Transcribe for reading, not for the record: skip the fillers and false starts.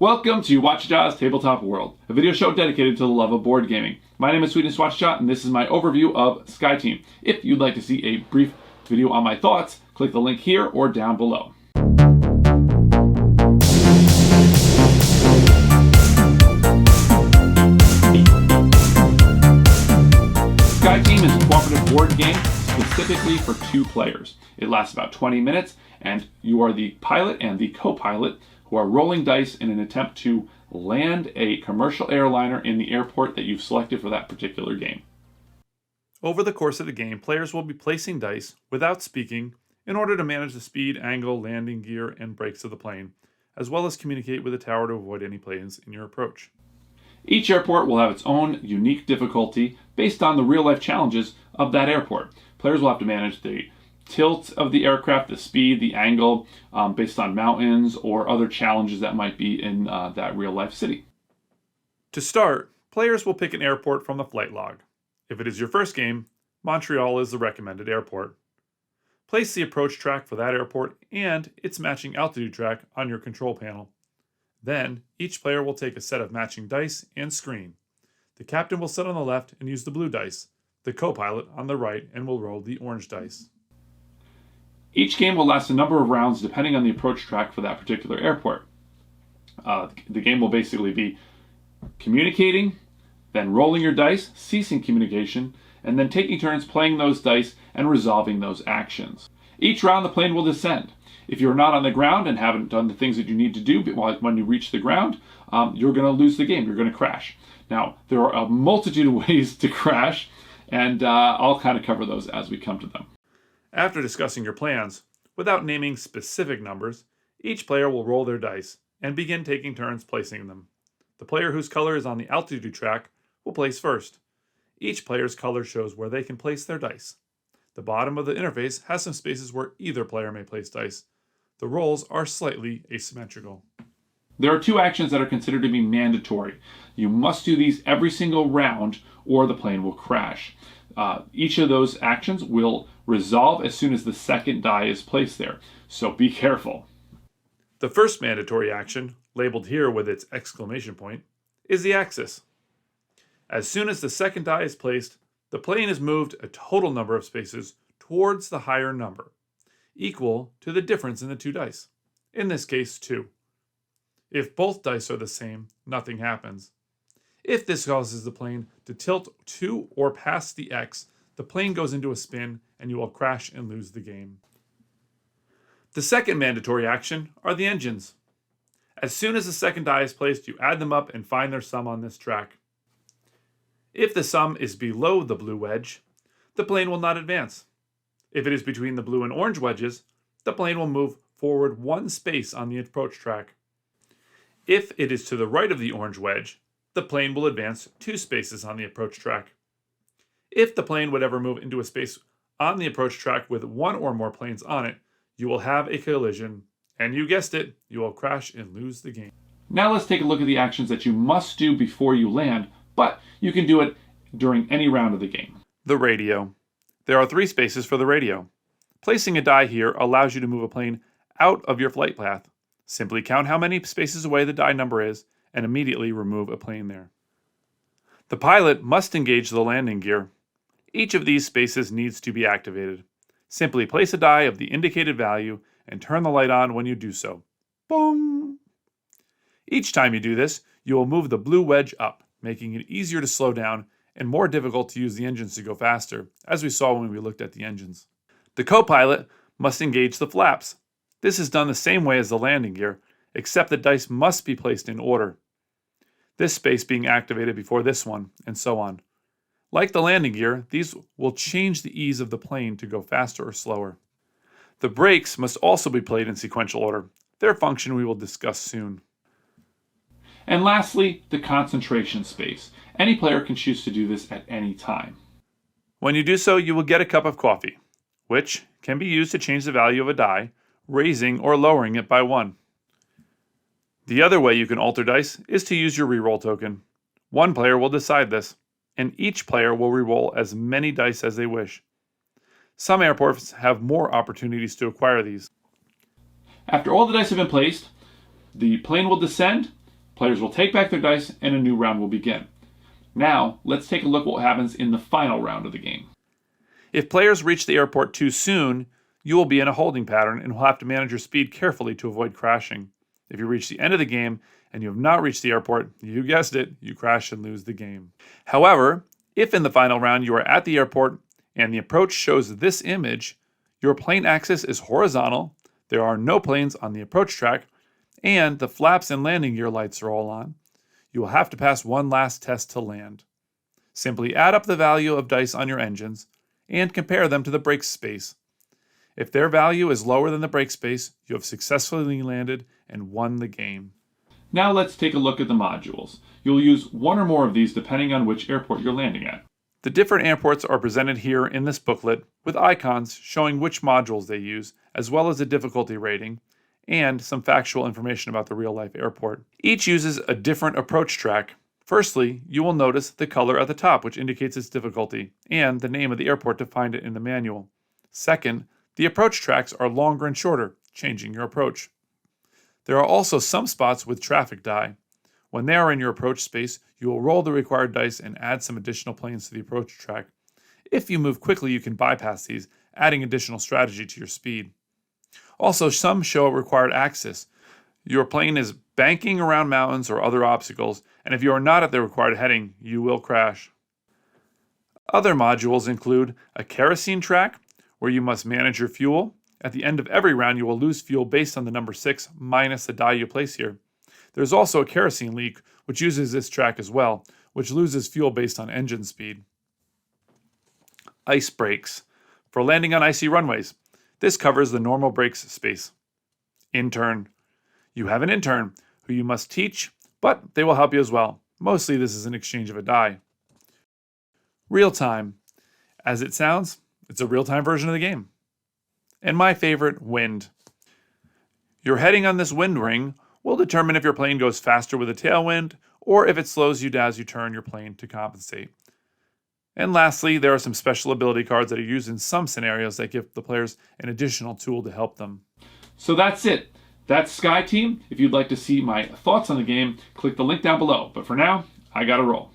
Welcome to Whachacha's Tabletop World, a video show dedicated to the love of board gaming. My name is Sweetness Whachacha, and this is my overview of SkyTeam. If you'd like to see a brief video on my thoughts, click the link here or down below. SkyTeam is a cooperative board game specifically for 2 players. It lasts about 20 minutes, and you are the pilot and the co-pilot who are rolling dice in an attempt to land a commercial airliner in the airport that you've selected for that particular game. Over the course of the game, players will be placing dice without speaking in order to manage the speed, angle, landing gear, and brakes of the plane, as well as communicate with the tower to avoid any planes in your approach. Each airport will have its own unique difficulty based on the real-life challenges of that airport. Players will have to manage the tilt of the aircraft, the speed, the angle, based on mountains or other challenges that might be in that real-life city. To start, players will pick an airport from the flight log. If it is your first game, Montreal is the recommended airport. Place the approach track for that airport and its matching altitude track on your control panel. Then, each player will take a set of matching dice and screen. The captain will sit on the left and use the blue dice, the co-pilot on the right and will roll the orange dice. Each game will last a number of rounds depending on the approach track for that particular airport. The game will basically be communicating, then rolling your dice, ceasing communication, and then taking turns playing those dice and resolving those actions. Each round the plane will descend. If you're not on the ground and haven't done the things that you need to do when you reach the ground, you're going to lose the game. You're going to crash. Now, there are a multitude of ways to crash, and I'll kind of cover those as we come to them. After discussing your plans, without naming specific numbers, each player will roll their dice and begin taking turns placing them. The player whose color is on the altitude track will place first. Each player's color shows where they can place their dice. The bottom of the interface has some spaces where either player may place dice. The rolls are slightly asymmetrical. There are 2 actions that are considered to be mandatory. You must do these every single round or the plane will crash. Each of those actions will resolve as soon as the second die is placed there, so be careful. The first mandatory action, labeled here with its exclamation point, is the axis. As soon as the second die is placed, the plane is moved a total number of spaces towards the higher number, equal to the difference in the 2 dice, in this case 2. If both dice are the same, nothing happens. If this causes the plane to tilt to or past the X, the plane goes into a spin and you will crash and lose the game. The second mandatory action are the engines. As soon as the second die is placed, you add them up and find their sum on this track. If the sum is below the blue wedge, the plane will not advance. If it is between the blue and orange wedges, the plane will move forward 1 space on the approach track. If it is to the right of the orange wedge, the plane will advance 2 spaces on the approach track. If the plane would ever move into a space on the approach track with 1 or more planes on it, you will have a collision, and you guessed it, you will crash and lose the game. Now let's take a look at the actions that you must do before you land, but you can do it during any round of the game. The radio. There are 3 spaces for the radio. Placing a die here allows you to move a plane out of your flight path. Simply count how many spaces away the die number is and immediately remove a plane there. The pilot must engage the landing gear. Each of these spaces needs to be activated. Simply place a die of the indicated value and turn the light on when you do so. Boom! Each time you do this, you will move the blue wedge up, making it easier to slow down and more difficult to use the engines to go faster, as we saw when we looked at the engines. The co-pilot must engage the flaps. This is done the same way as the landing gear, except the dice must be placed in order. This space being activated before this one, and so on. Like the landing gear, these will change the ease of the plane to go faster or slower. The brakes must also be played in sequential order. Their function we will discuss soon. And lastly, the concentration space. Any player can choose to do this at any time. When you do so, you will get a cup of coffee, which can be used to change the value of a die, raising or lowering it by 1. The other way you can alter dice is to use your reroll token. One player will decide this, and each player will reroll as many dice as they wish. Some airports have more opportunities to acquire these. After all the dice have been placed, the plane will descend, Players will take back their dice and a new round will begin. Now, let's take a look at what happens in the final round of the game. If players reach the airport too soon, you will be in a holding pattern and will have to manage your speed carefully to avoid crashing. If you reach the end of the game and you have not reached the airport, you guessed it, you crash and lose the game. However, if in the final round you are at the airport and the approach shows this image, your plane axis is horizontal, there are no planes on the approach track, and the flaps and landing gear lights are all on, you will have to pass one last test to land. Simply add up the value of dice on your engines and compare them to the brake space. If their value is lower than the brake space, you have successfully landed and won the game. Now let's take a look at the modules. You'll use one or more of these depending on which airport you're landing at. The different airports are presented here in this booklet with icons showing which modules they use, as well as a difficulty rating, and some factual information about the real-life airport. Each uses a different approach track. Firstly, you will notice the color at the top, which indicates its difficulty, and the name of the airport to find it in the manual. Second, the approach tracks are longer and shorter, changing your approach. There are also some spots with traffic die. When they are in your approach space, you will roll the required dice and add some additional planes to the approach track. If you move quickly, you can bypass these, adding additional strategy to your speed. Also, some show a required axis. Your plane is banking around mountains or other obstacles, and if you are not at the required heading, you will crash. Other modules include a kerosene track, where you must manage your fuel. At the end of every round, you will lose fuel based on the number 6 minus the die you place here. There's also a kerosene leak, which uses this track as well, which loses fuel based on engine speed. Ice brakes, for landing on icy runways. This covers the normal brakes space. Intern. You have an intern who you must teach, but they will help you as well. Mostly this is an exchange of a die. Real time. As it sounds, it's a real-time version of the game. And my favorite, wind. Your heading on this wind ring will determine if your plane goes faster with a tailwind or if it slows you down as you turn your plane to compensate. And lastly, there are some special ability cards that are used in some scenarios that give the players an additional tool to help them. So that's it. That's Sky Team. If you'd like to see my thoughts on the game, click the link down below. But for now, I gotta roll.